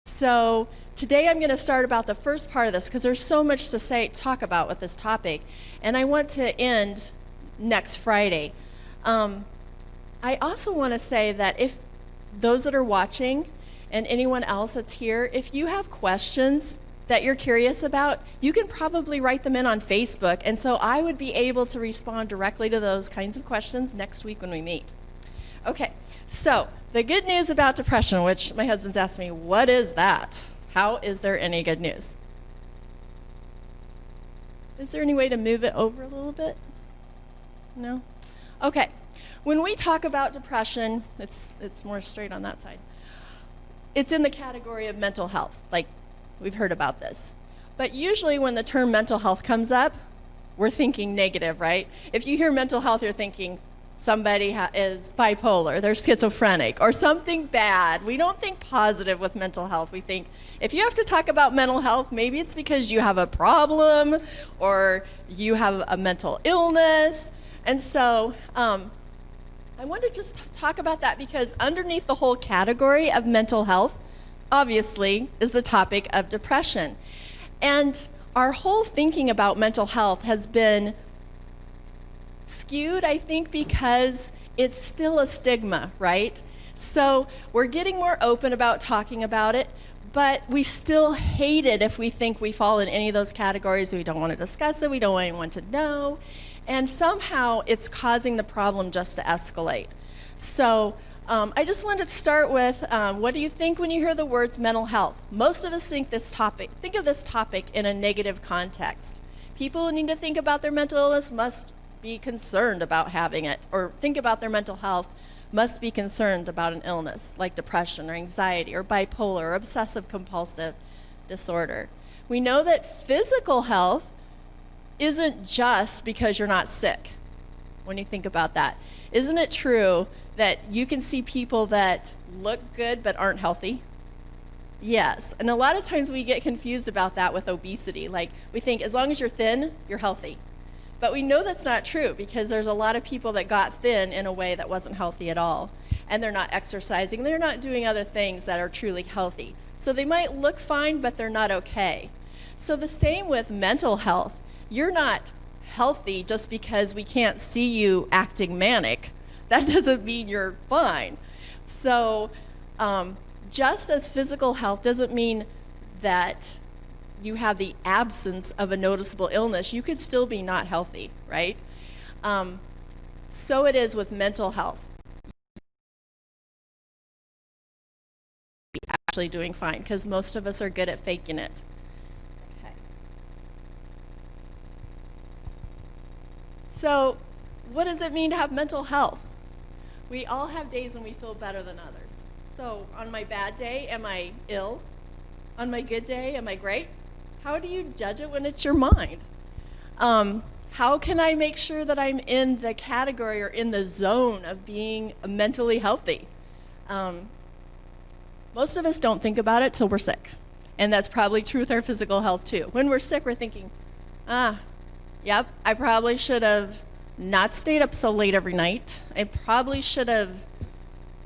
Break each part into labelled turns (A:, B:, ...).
A: So today I'm going to start about the first part of this because there's so much to talk about with this topic, and I want to end next Friday. I also want to say that if those that are watching and anyone else that's here, if you have questions that you're curious about, you can probably write them in on Facebook, and so I would be able to respond directly to those kinds of questions next week when we meet. Okay, so the good news about depression, which my husband's asked me, what is that? How is there any good news? Is there any way to move it over a little bit? No? Okay. When we talk about depression, it's more straight on that side. It's in the category of mental health, like we've heard about this. But usually when the term mental health comes up, we're thinking negative, right? If you hear mental health, you're thinking somebody is bipolar, they're schizophrenic, or something bad. We don't think positive with mental health. We think if you have to talk about mental health, maybe it's because you have a problem or you have a mental illness. And so I want to just talk about that because underneath the whole category of mental health, obviously, is the topic of depression. And our whole thinking about mental health has been skewed, I think, because it's still a stigma, right? So we're getting more open about talking about it, but we still hate it if we think we fall in any of those categories. We don't want to discuss it, we don't want anyone to know, and somehow it's causing the problem just to escalate. So I just wanted to start with, what do you think when you hear the words mental health? Most of us think of this topic in a negative context. People who need to think about their mental illness must be concerned about having it, or think about their mental health must be concerned about an illness like depression or anxiety or bipolar or obsessive compulsive disorder. We know that physical health isn't just because you're not sick. When you think about that, isn't it true that you can see people that look good but aren't healthy? Yes, and a lot of times we get confused about that with obesity. Like, we think as long as you're thin, you're healthy. But we know that's not true because there's a lot of people that got thin in a way that wasn't healthy at all. And they're not exercising, they're not doing other things that are truly healthy. So they might look fine, but they're not okay. So the same with mental health. You're not healthy just because we can't see you acting manic. That doesn't mean you're fine. So just as physical health doesn't mean that you have the absence of a noticeable illness, you could still be not healthy, right? So it is with mental health. Actually doing fine, because most of us are good at faking it. Okay. So what does it mean to have mental health? We all have days when we feel better than others. So on my bad day, am I ill? On my good day, am I great? How do you judge it when it's your mind? How can I make sure that I'm in the category or in the zone of being mentally healthy? Most of us don't think about it till we're sick. And that's probably true with our physical health too. When we're sick, we're thinking, yep, I probably should have not stayed up so late every night. I probably should have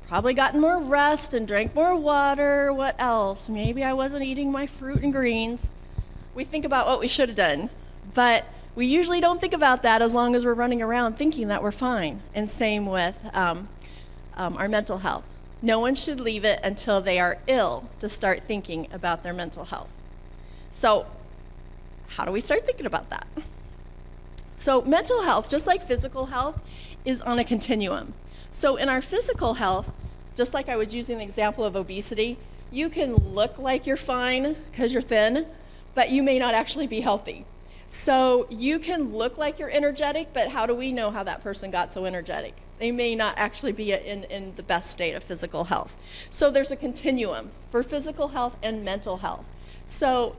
A: gotten more rest and drank more water. What else? Maybe I wasn't eating my fruit and greens. We think about what we should have done, but we usually don't think about that as long as we're running around thinking that we're fine. And same with our mental health. No one should leave it until they are ill to start thinking about their mental health. So how do we start thinking about that? So mental health, just like physical health, is on a continuum. So in our physical health, just like I was using the example of obesity, you can look like you're fine because you're thin, but you may not actually be healthy. So you can look like you're energetic, but how do we know how that person got so energetic? They may not actually be in the best state of physical health. So there's a continuum for physical health and mental health. So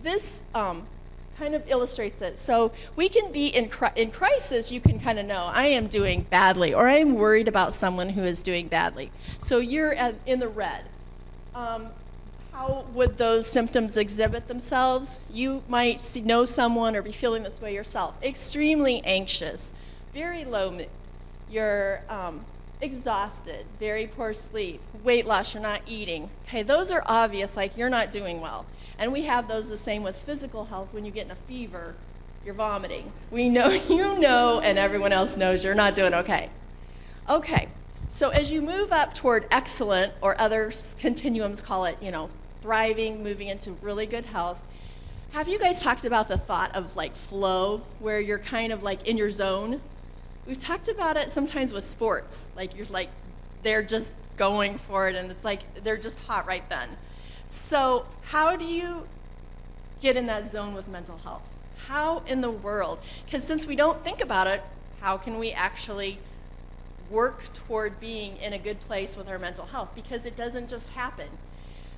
A: this kind of illustrates it. So we can be in crisis, you can kind of know, I am doing badly, or I am worried about someone who is doing badly. So you're in the red. How would those symptoms exhibit themselves? You might know someone or be feeling this way yourself. Extremely anxious, very low mood. You're Exhausted, very poor sleep, weight loss, you're not eating. Okay, those are obvious, like you're not doing well. And we have those the same with physical health. When you get in a fever, you're vomiting. We know, you know, and everyone else knows you're not doing okay. Okay, so as you move up toward excellent, or other continuums call it, thriving, moving into really good health, have you guys talked about the thought of like flow, where you're kind of like in your zone? We've talked about it sometimes with sports, like they're just going for it, and it's like they're just hot right then. So how do you get in that zone with mental health? How in the world? Because since we don't think about it, how can we actually work toward being in a good place with our mental health? Because it doesn't just happen.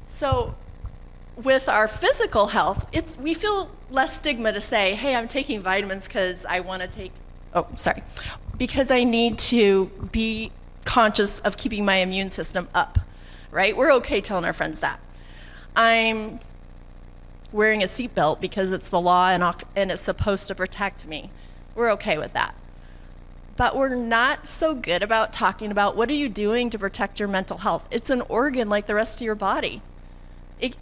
A: So with our physical health, we feel less stigma to say, hey, I'm taking vitamins because I want to take, because I need to be conscious of keeping my immune system up, right? We're okay telling our friends that. I'm wearing a seatbelt because it's the law and it's supposed to protect me. We're okay with that. But we're not so good about talking about what are you doing to protect your mental health. It's an organ like the rest of your body.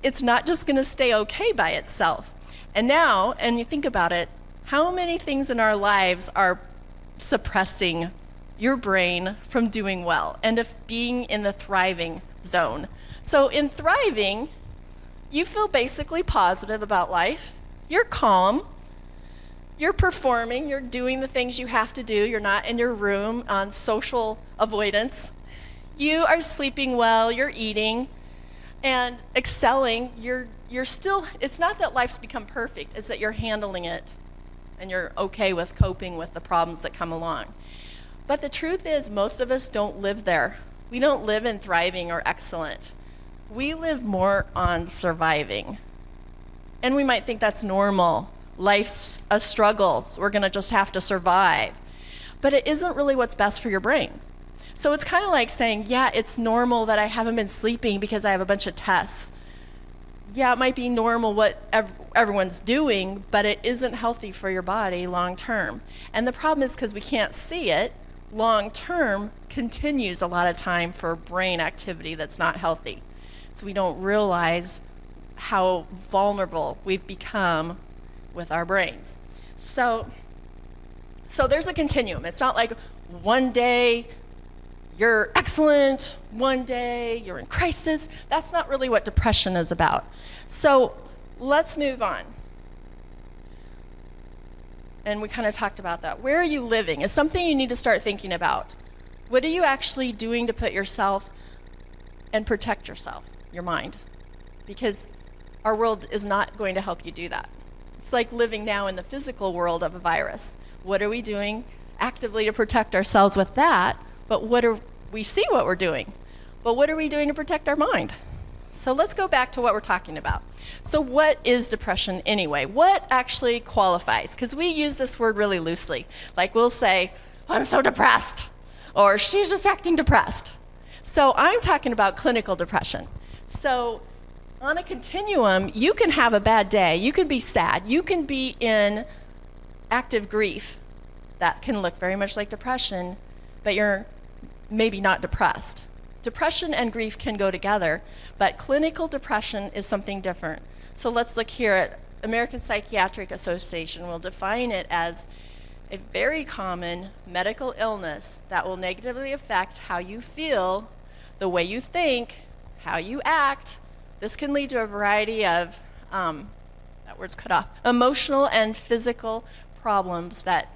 A: It's not just going to stay okay by itself. And you think about it, how many things in our lives are suppressing your brain from doing well and of being in the thriving zone? So in thriving, you feel basically positive about life. You're calm. You're performing. You're doing the things you have to do. You're not in your room on social avoidance. You are sleeping well. You're eating and excelling. You're still, it's not that life's become perfect. It's that you're handling it and you're okay with coping with the problems that come along. But the truth is, most of us don't live there. We don't live in thriving or excellent. We live more on surviving. And we might think that's normal. Life's a struggle. So we're going to just have to survive. But it isn't really what's best for your brain. So it's kind of like saying, yeah, it's normal that I haven't been sleeping because I have a bunch of tests. Yeah, it might be normal what everyone's doing, but it isn't healthy for your body long term. And the problem is because we can't see it, long term continues a lot of time for brain activity that's not healthy. So we don't realize how vulnerable we've become with our brains. So there's a continuum. It's not like one day you're excellent, one day you're in crisis. That's not really what depression is about. So let's move on. And we kind of talked about that. Where are you living? It's something you need to start thinking about. What are you actually doing to put yourself and protect yourself, your mind? Because our world is not going to help you do that. It's like living now in the physical world of a virus. What are we doing actively to protect ourselves with that? But we see what we're doing. But what are we doing to protect our mind? So let's go back to what we're talking about. So what is depression anyway? What actually qualifies? Because we use this word really loosely. Like we'll say, I'm so depressed, or she's just acting depressed. So I'm talking about clinical depression. So on a continuum, you can have a bad day. You can be sad. You can be in active grief. That can look very much like depression, but you're maybe not depressed. Depression and grief can go together, but clinical depression is something different. So let's look here at American Psychiatric Association. Will define it as a very common medical illness that will negatively affect how you feel, the way you think, how you act. This can lead to a variety of, that word's cut off, emotional and physical problems that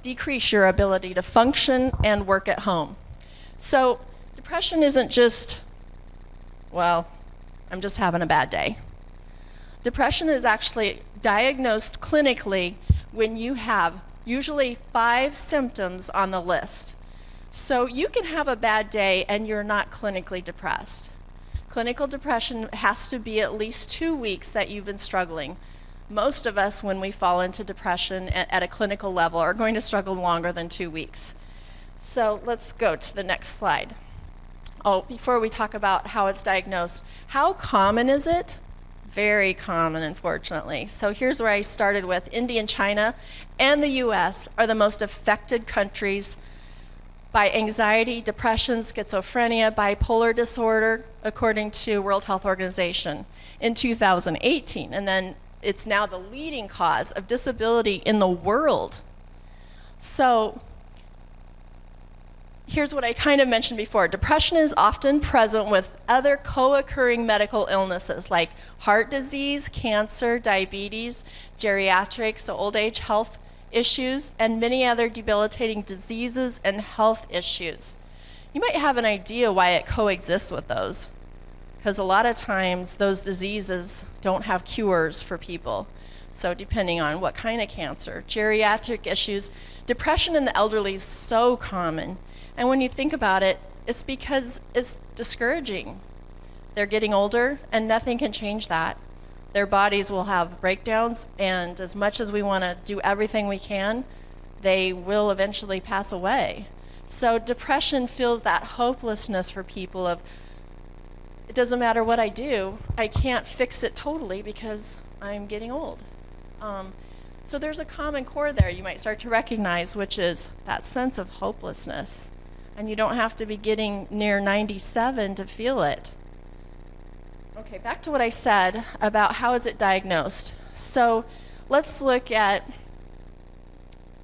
A: decrease your ability to function and work at home. So depression isn't just, well, I'm just having a bad day. Depression is actually diagnosed clinically when you have usually 5 symptoms on the list. So you can have a bad day and you're not clinically depressed. Clinical depression has to be at least 2 weeks that you've been struggling. Most of us, when we fall into depression at a clinical level, are going to struggle longer than 2 weeks. So let's go to the next slide. Oh, before we talk about how it's diagnosed, how common is it? Very common, unfortunately. So here's where I started with. India and China and the US are the most affected countries by anxiety, depression, schizophrenia, bipolar disorder, according to World Health Organization in 2018. And then it's now the leading cause of disability in the world. So here's what I kind of mentioned before. Depression is often present with other co-occurring medical illnesses like heart disease, cancer, diabetes, geriatrics, so old age health issues, and many other debilitating diseases and health issues. You might have an idea why it coexists with those, because a lot of times those diseases don't have cures for people. So depending on what kind of cancer, geriatric issues, depression in the elderly is so common. And when you think about it, it's because it's discouraging. They're getting older and nothing can change that. Their bodies will have breakdowns, and as much as we want to do everything we can, they will eventually pass away. So depression feels that hopelessness for people of, it doesn't matter what I do, I can't fix it totally because I'm getting old. So there's a common core there you might start to recognize, which is that sense of hopelessness. And you don't have to be getting near 97 to feel it. Okay, back to what I said about how is it diagnosed. So let's look at,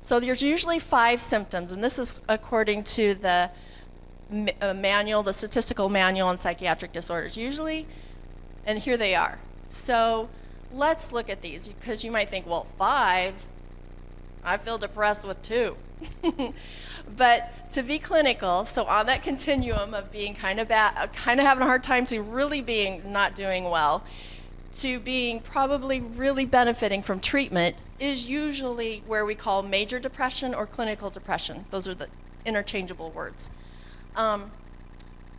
A: so there's usually 5 symptoms, and this is according to the manual, the statistical manual on psychiatric disorders. Usually, and here they are. So let's look at these, because you might think, well, 5, I feel depressed with 2. But to be clinical, so on that continuum of being kind of bad, kind of having a hard time to really being not doing well, to being probably really benefiting from treatment is usually where we call major depression or clinical depression. Those are the interchangeable words.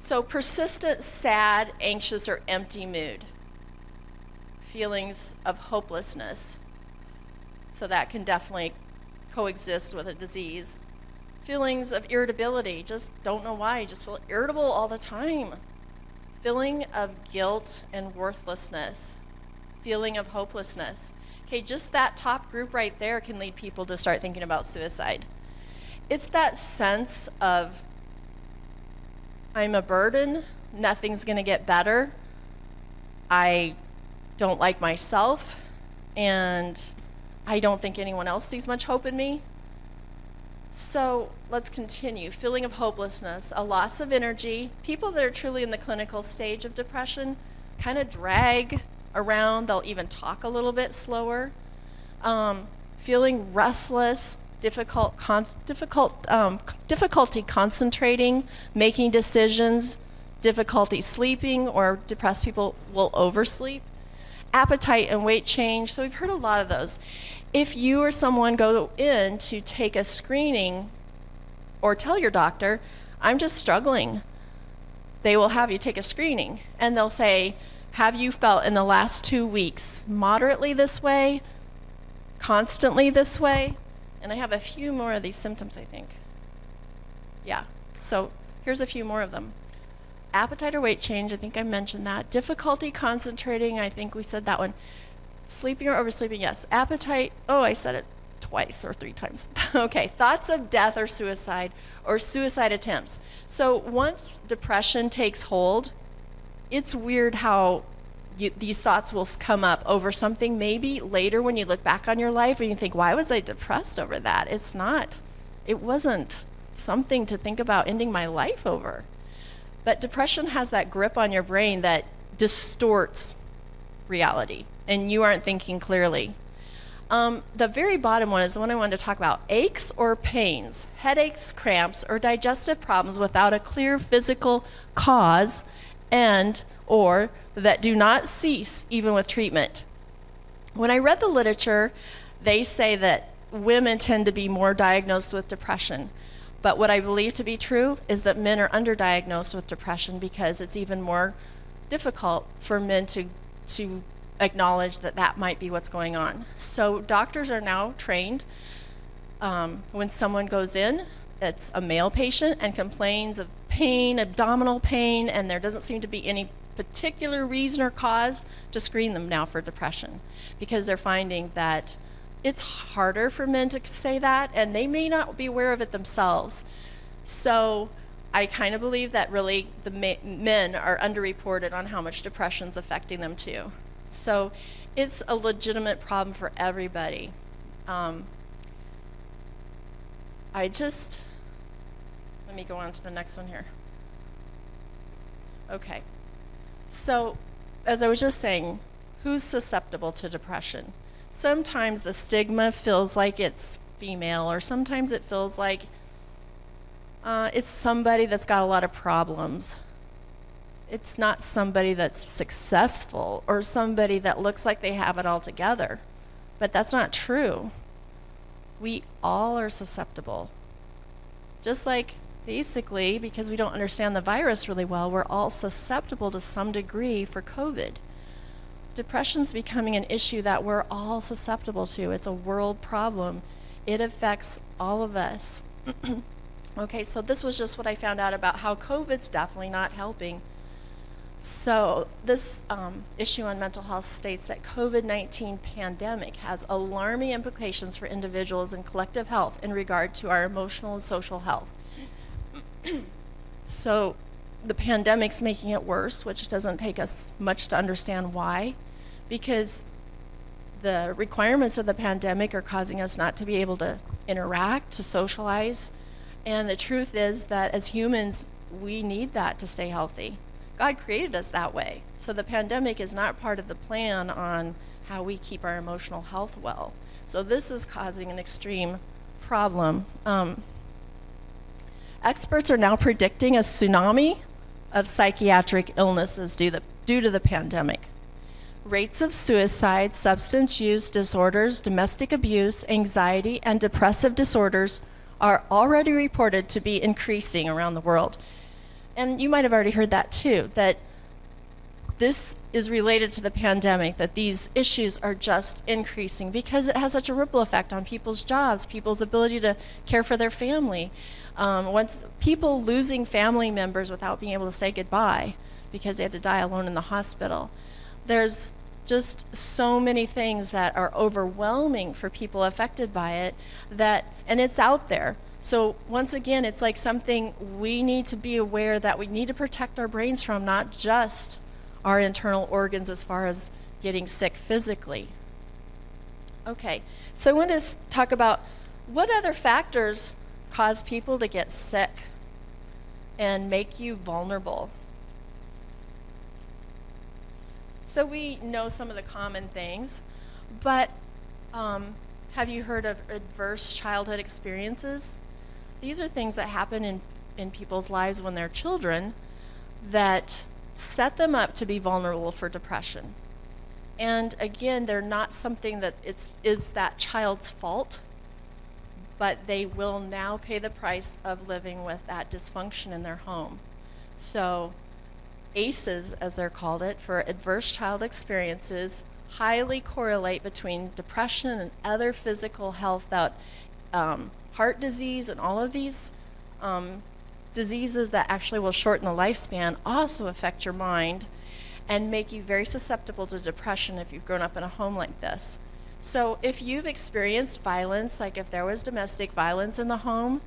A: So persistent, sad, anxious, or empty mood. Feelings of hopelessness. So that can definitely coexist with a disease. Feelings of irritability, just don't know why, just feel irritable all the time. Feeling of guilt and worthlessness. Feeling of hopelessness. Okay, just that top group right there can lead people to start thinking about suicide. It's that sense of, I'm a burden, nothing's gonna get better, I don't like myself, and I don't think anyone else sees much hope in me. So let's continue. Feeling of hopelessness, a loss of energy. People that are truly in the clinical stage of depression kind of drag around. They'll even talk a little bit slower. Feeling restless, difficulty concentrating, making decisions, difficulty sleeping, or depressed people will oversleep. Appetite and weight change. So we've heard a lot of those. If you or someone go in to take a screening or tell your doctor, I'm just struggling, they will have you take a screening, and they'll say, have you felt in the last 2 weeks moderately this way, constantly this way? And I have a few more of these symptoms, I think. Yeah, so here's a few more of them. Appetite or weight change, I think I mentioned that. Difficulty concentrating, I think we said that one. Sleeping or oversleeping, yes. Appetite, oh, I said it twice or 3 times. Okay, thoughts of death or suicide attempts. So once depression takes hold, it's weird how these thoughts will come up over something maybe later when you look back on your life and you think, why was I depressed over that? It's not. It wasn't something to think about ending my life over. But depression has that grip on your brain that distorts reality, and you aren't thinking clearly. The very bottom one is the one I wanted to talk about. Aches or pains, headaches, cramps, or digestive problems without a clear physical cause and or that do not cease even with treatment. When I read the literature, they say that women tend to be more diagnosed with depression. But what I believe to be true is that men are underdiagnosed with depression because it's even more difficult for men to acknowledge that that might be what's going on. So doctors are now trained when someone goes in, it's a male patient and complains of pain, abdominal pain, and there doesn't seem to be any particular reason or cause to screen them now for depression, because they're finding that it's harder for men to say that, and they may not be aware of it themselves. So I kind of believe that really the men are underreported on how much depression's affecting them too. So it's a legitimate problem for everybody. Let me go on to the next one here. Okay, so as I was just saying, who's susceptible to depression? Sometimes the stigma feels like it's female, or sometimes it feels like it's somebody that's got a lot of problems. It's not somebody that's successful or somebody that looks like they have it all together. But that's not true. We all are susceptible. Just like basically, because we don't understand the virus really well, we're all susceptible to some degree for COVID. Depression's becoming an issue that we're all susceptible to. It's a world problem. It affects all of us. Okay, so this was just what I found out about how COVID's definitely not helping. So this issue on mental health states that COVID-19 pandemic has alarming implications for individuals and collective health in regard to our emotional and social health. So the pandemic's making it worse, which doesn't take us much to understand why, because the requirements of the pandemic are causing us not to be able to interact, to socialize, and the truth is that as humans, we need that to stay healthy. God created us that way. So the pandemic is not part of the plan on how we keep our emotional health well. So this is causing an extreme problem. Experts are now predicting a tsunami of psychiatric illnesses due to the pandemic. Rates of suicide, substance use disorders, domestic abuse, anxiety, and depressive disorders are already reported to be increasing around the world. And you might have already heard that too, that this is related to the pandemic, that these issues are just increasing because it has such a ripple effect on people's jobs, people's ability to care for their family. Once people losing family members without being able to say goodbye because they had to die alone in the hospital. There's just so many things that are overwhelming for people affected by it, and it's out there. So once again, it's like something we need to be aware that we need to protect our brains from, not just our internal organs as far as getting sick physically. Okay, so I want to talk about what other factors cause people to get sick and make you vulnerable. So we know some of the common things, but have you heard of adverse childhood experiences? These are things that happen in people's lives when they're children that set them up to be vulnerable for depression. And again, they're not something that is that child's fault, but they will now pay the price of living with that dysfunction in their home. So ACEs, as they're called it, for adverse child experiences, highly correlate between depression and other physical health, that heart disease and all of these diseases that actually will shorten the lifespan also affect your mind and make you very susceptible to depression if you've grown up in a home like this. So if you've experienced violence, like if there was domestic violence in the home,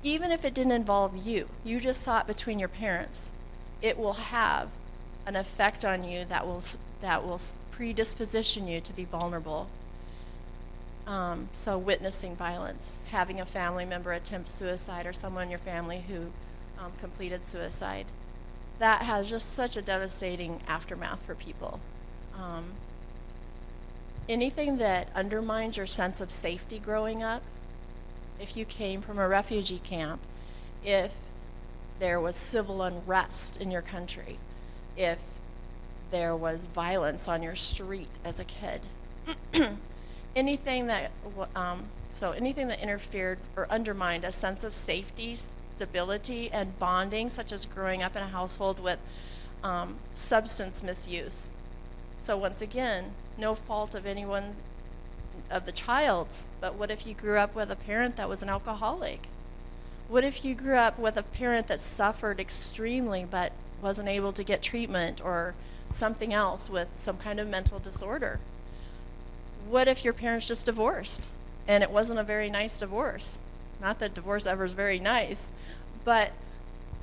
A: even if it didn't involve you, you just saw it between your parents, it will have an effect on you that will predisposition you to be vulnerable. So witnessing violence, having a family member attempt suicide, or someone in your family who completed suicide, that has just such a devastating aftermath for people. Anything that undermines your sense of safety growing up, if you came from a refugee camp, if there was civil unrest in your country, if there was violence on your street as a kid, anything that interfered or undermined a sense of safety, stability, and bonding, such as growing up in a household with substance misuse. So once again, no fault of anyone of the child's, but what if you grew up with a parent that was an alcoholic? What if you grew up with a parent that suffered extremely but wasn't able to get treatment or something else with some kind of mental disorder? What if your parents just divorced and it wasn't a very nice divorce? Not that divorce ever is very nice, But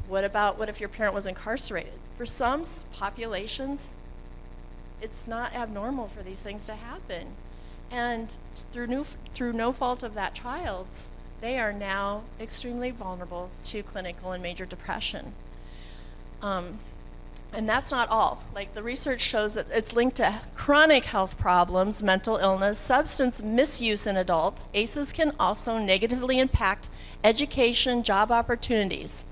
A: what if your parent was incarcerated? For some populations, it's not abnormal for these things to happen. And through no fault of that child's, they are now extremely vulnerable to clinical and major depression. And that's not all. Like, the research shows that it's linked to chronic health problems, mental illness, substance misuse in adults. ACEs can also negatively impact education, job opportunities.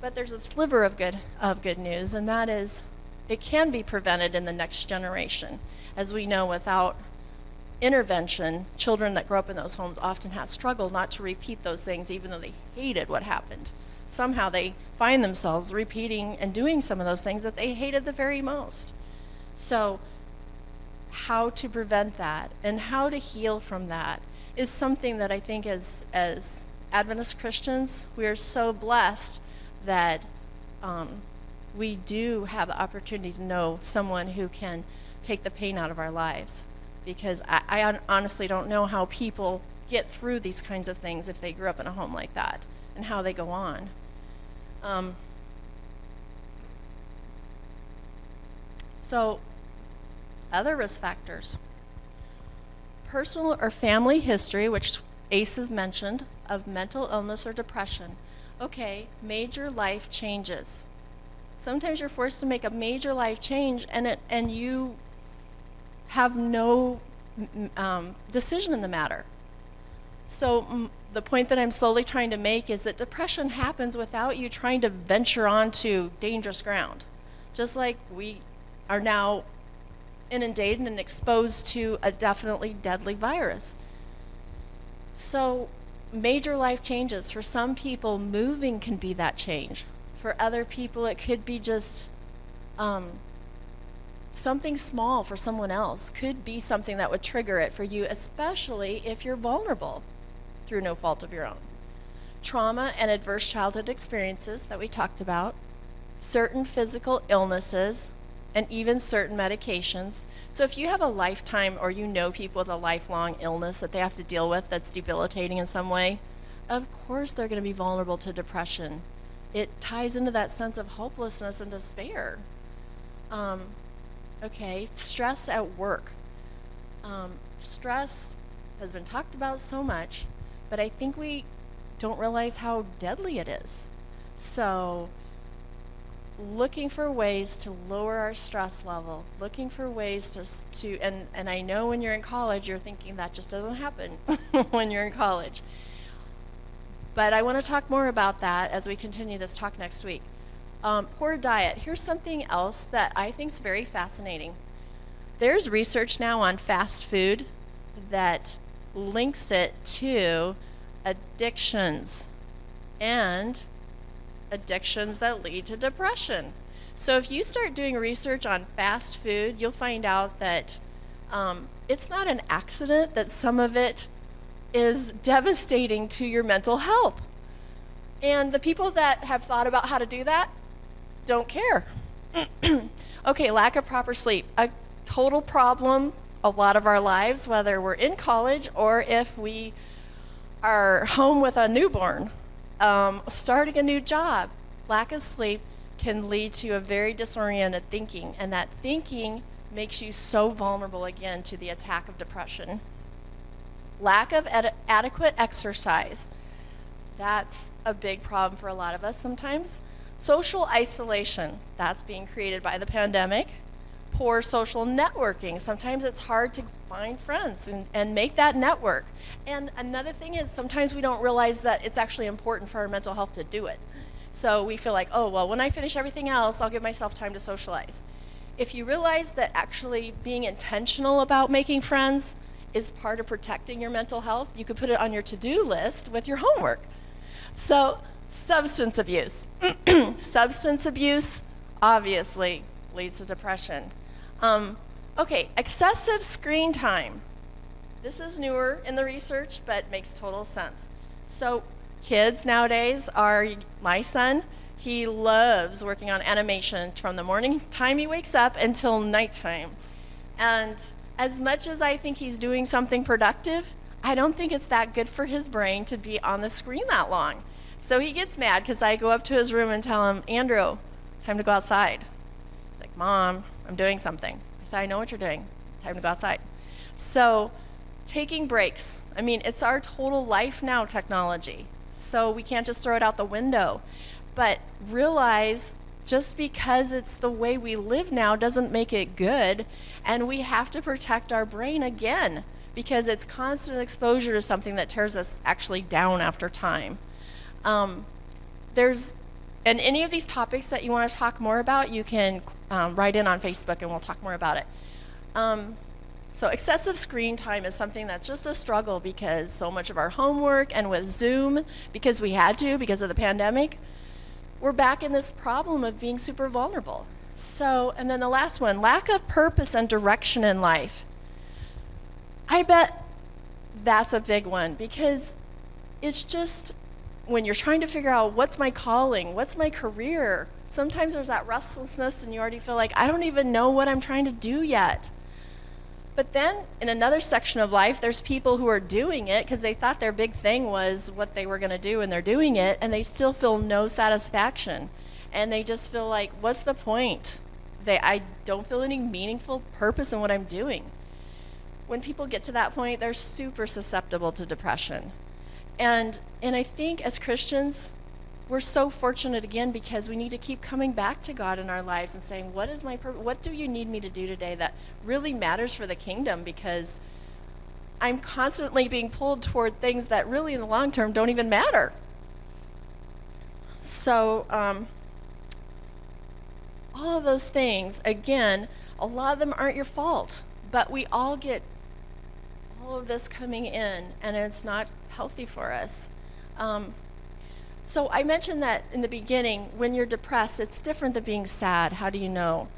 A: But there's a sliver of good news, and that is it can be prevented in the next generation. As we know, without intervention, children that grow up in those homes often have struggled not to repeat those things, even though they hated what happened. Somehow they find themselves repeating and doing some of those things that they hated the very most. So how to prevent that and how to heal from that is something that I think as Adventist Christians, we are so blessed that we do have the opportunity to know someone who can take the pain out of our lives. Because I honestly don't know how people get through these kinds of things if they grew up in a home like that, and how they go on. So, other risk factors. Personal or family history, which ACEs mentioned, of mental illness or depression. Okay, major life changes. Sometimes you're forced to make a major life change, and you have no decision in the matter. So the point that I'm slowly trying to make is that depression happens without you trying to venture onto dangerous ground. Just like we are now inundated and exposed to a definitely deadly virus. So major life changes. For some people, moving can be that change. For other people, it could be just something small. For someone else could be something that would trigger it for you, especially if you're vulnerable through no fault of your own. Trauma and adverse childhood experiences that we talked about, certain physical illnesses, and even certain medications. So if you have a lifetime, or you know people with a lifelong illness that they have to deal with that's debilitating in some way, of course they're going to be vulnerable to depression. It ties into that sense of hopelessness and despair. Okay, stress at work. Stress has been talked about so much, but I think we don't realize how deadly it is. So looking for ways to lower our stress level, looking for ways to and I know when you're in college, you're thinking that just doesn't happen when you're in college. But I want to talk more about that as we continue this talk next week. Poor diet. Here's something else that I think is very fascinating. There's research now on fast food that links it to addictions, and addictions that lead to depression. So if you start doing research on fast food, you'll find out that it's not an accident that some of it is devastating to your mental health. And the people that have thought about how to do that don't care. Okay, lack of proper sleep. A total problem a lot of our lives, whether we're in college or if we are home with a newborn, starting a new job. Lack of sleep can lead to a very disoriented thinking, and that thinking makes you so vulnerable again to the attack of depression. Lack of adequate exercise. That's a big problem for a lot of us sometimes. Social isolation. That's being created by the pandemic. Poor social networking. Sometimes it's hard to find friends and make that network. And another thing is sometimes we don't realize that it's actually important for our mental health to do it. So we feel like, oh, well, when I finish everything else, I'll give myself time to socialize. If you realize that actually being intentional about making friends is part of protecting your mental health, you could put it on your to-do list with your homework. So, substance abuse. Substance abuse obviously leads to depression. Okay, excessive screen time. This is newer in the research, but makes total sense. So kids nowadays my son, he loves working on animation from the morning time he wakes up until nighttime. And as much as I think he's doing something productive, I don't think it's that good for his brain to be on the screen that long. So he gets mad because I go up to his room and tell him, Andrew, time to go outside. He's like, Mom, I'm doing something. I said, I know what you're doing. Time to go outside. So taking breaks. I mean, it's our total life now, technology. So we can't just throw it out the window. But realize just because it's the way we live now doesn't make it good. And we have to protect our brain again, because it's constant exposure to something that tears us actually down after time. And any of these topics that you want to talk more about, you can write in on Facebook and we'll talk more about it. So excessive screen time is something that's just a struggle, because so much of our homework, and with Zoom, because we had to, because of the pandemic, we're back in this problem of being super vulnerable. So, and then the last one, lack of purpose and direction in life. I bet that's a big one, because it's just when you're trying to figure out what's my calling, what's my career, sometimes there's that restlessness and you already feel like, I don't even know what I'm trying to do yet. But then in another section of life, there's people who are doing it because they thought their big thing was what they were going to do, and they're doing it, and they still feel no satisfaction. And they just feel like, what's the point? I don't feel any meaningful purpose in what I'm doing. When people get to that point, they're super susceptible to depression. And I think as Christians, we're so fortunate again, because we need to keep coming back to God in our lives and saying, what is my purpose? What do you need me to do today that really matters for the kingdom? Because I'm constantly being pulled toward things that really in the long term don't even matter. So all of those things, again, a lot of them aren't your fault, but we all get all of this coming in, and it's not healthy for us. So I mentioned that in the beginning, when you're depressed, it's different than being sad. How do you know?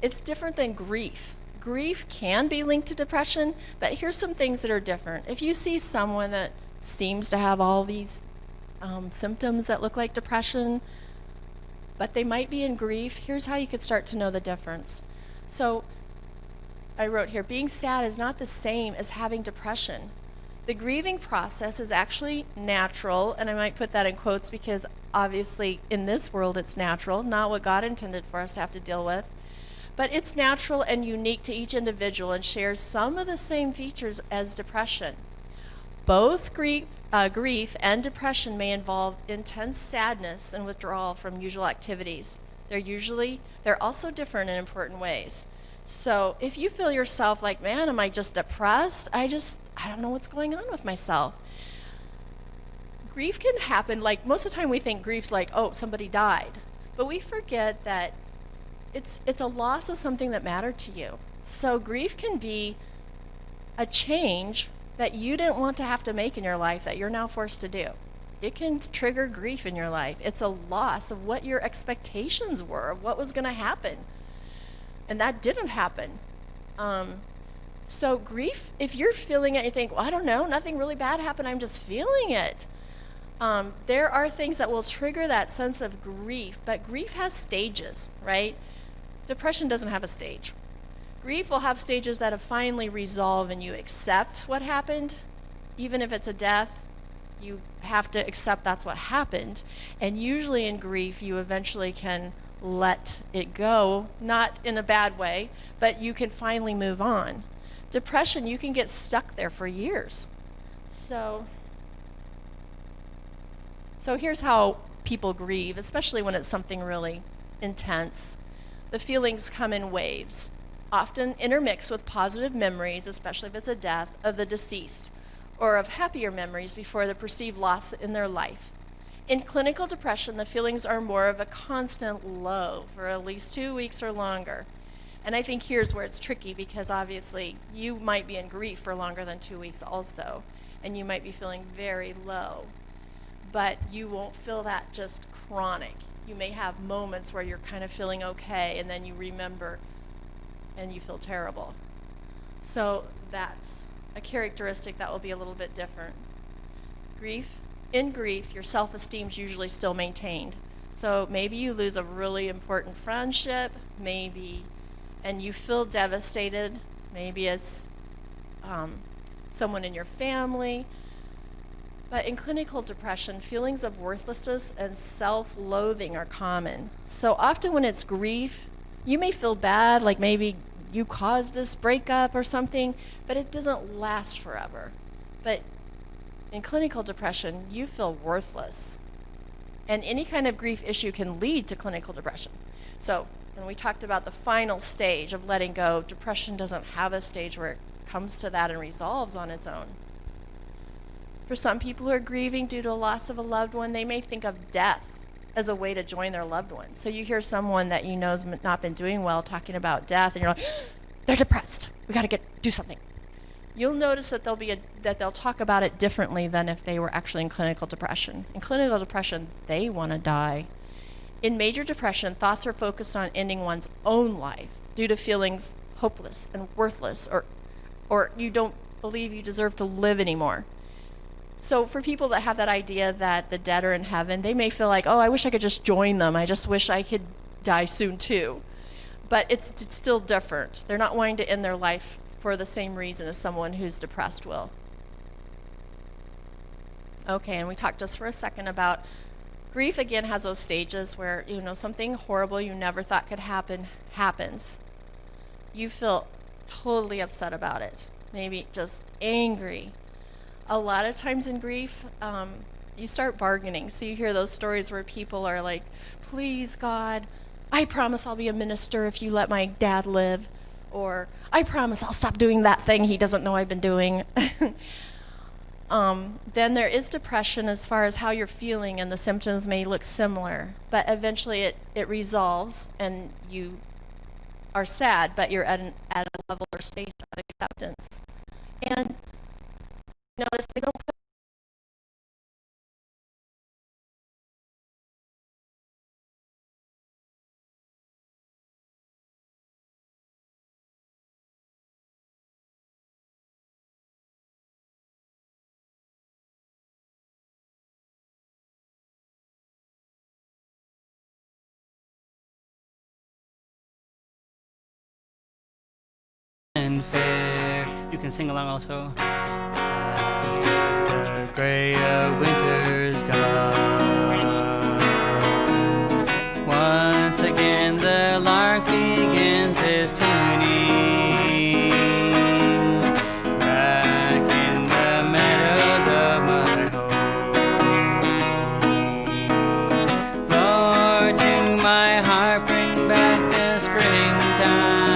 A: It's different than grief. Grief can be linked to depression, but here's some things that are different. If you see someone that seems to have all these symptoms that look like depression, but they might be in grief, here's how you could start to know the difference. So I wrote here, being sad is not the same as having depression. The grieving process is actually natural, and I might put that in quotes because obviously in this world it's natural, not what God intended for us to have to deal with. But it's natural and unique to each individual and shares some of the same features as depression. Both grief and depression may involve intense sadness and withdrawal from usual activities. They're also different in important ways. So if you feel yourself like, man, am I just depressed? I don't know what's going on with myself. Grief can happen, like most of the time we think grief's like, oh, somebody died. But we forget that it's a loss of something that mattered to you. So grief can be a change that you didn't want to have to make in your life that you're now forced to do. It can trigger grief in your life. It's a loss of what your expectations were, of what was going to happen. And that didn't happen. So grief, if you're feeling it, you think, well, I don't know, nothing really bad happened, I'm just feeling it. There are things that will trigger that sense of grief, but grief has stages, right? Depression doesn't have a stage. Grief will have stages that have finally resolved and you accept what happened. Even if it's a death, you have to accept that's what happened. And usually in grief, you eventually can let it go, not in a bad way, but you can finally move on. Depression, you can get stuck there for years. So here's how people grieve, especially when it's something really intense. The feelings come in waves, often intermixed with positive memories, especially if it's a death, of the deceased, or of happier memories before the perceived loss in their life. In clinical depression, the feelings are more of a constant low for at least 2 weeks or longer. And I think here's where it's tricky, because obviously you might be in grief for longer than 2 weeks also, and you might be feeling very low. But you won't feel that just chronic. You may have moments where you're kind of feeling okay, and then you remember and you feel terrible. So that's a characteristic that will be a little bit different. In grief, your self-esteem is usually still maintained. So maybe you lose a really important friendship, and you feel devastated. Maybe it's someone in your family. But in clinical depression, feelings of worthlessness and self-loathing are common. So often when it's grief, you may feel bad, like maybe you caused this breakup or something, but it doesn't last forever. But in clinical depression, you feel worthless. And any kind of grief issue can lead to clinical depression. So when we talked about the final stage of letting go, depression doesn't have a stage where it comes to that and resolves on its own. For some people who are grieving due to a loss of a loved one, they may think of death as a way to join their loved one. So you hear someone that you know has not been doing well talking about death, and you're like, they're depressed. We got to do something. You'll notice that they'll talk about it differently than if they were actually in clinical depression. In clinical depression, they want to die. In major depression, thoughts are focused on ending one's own life due to feelings hopeless and worthless, or you don't believe you deserve to live anymore. So for people that have that idea that the dead are in heaven, they may feel like, oh, I wish I could just join them. I just wish I could die soon too. But it's still different. They're not wanting to end their life for the same reason as someone who's depressed will. Okay, and we talked just for a second about grief. Again, has those stages where, something horrible you never thought could happen happens. You feel totally upset about it, maybe just angry. A lot of times in grief, you start bargaining. So you hear those stories where people are like, please, God, I promise I'll be a minister if you let my dad live. Or, I promise I'll stop doing that thing he doesn't know I've been doing. Then there is depression as far as how you're feeling, and the symptoms may look similar. But eventually it resolves, and you are sad, but you're at a level or stage of acceptance. And notice they don't put
B: and fair. You can sing along also. After the gray of winter's gone, once again the lark begins his tuning. Back in the meadows of my home, Lord, to my heart bring back the springtime.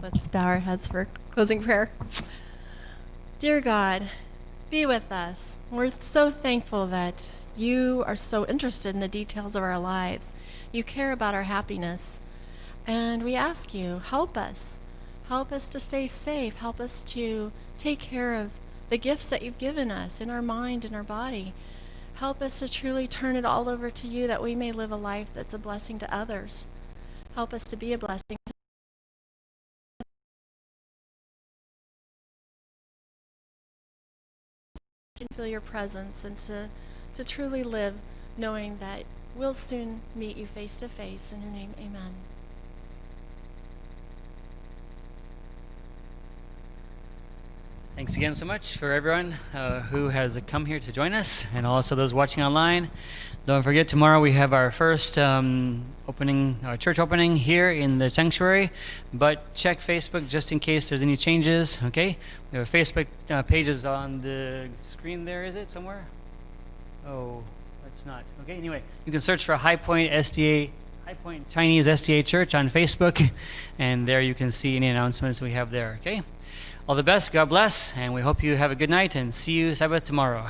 A: Let's bow our heads for closing prayer. Dear God, be with us. We're so thankful that you are so interested in the details of our lives. You care about our happiness. And we ask you, help us. Help us to stay safe. Help us to take care of the gifts that you've given us in our mind and our body. Help us to truly turn it all over to you that we may live a life that's a blessing to others. Help us to be a blessing. Can feel your presence and to to truly live knowing that we'll soon meet you face to face. In your name, amen.
B: Thanks again so much for everyone who has come here to join us, and also those watching online. Don't forget, tomorrow we have our first church opening here in the sanctuary, but check Facebook just in case there's any changes, okay? We have Facebook pages on the screen there, is it, somewhere? Oh, it's not. Okay, anyway, you can search for High Point Chinese SDA Church on Facebook, and there you can see any announcements we have there, okay? All the best, God bless, and we hope you have a good night, and see you Sabbath tomorrow.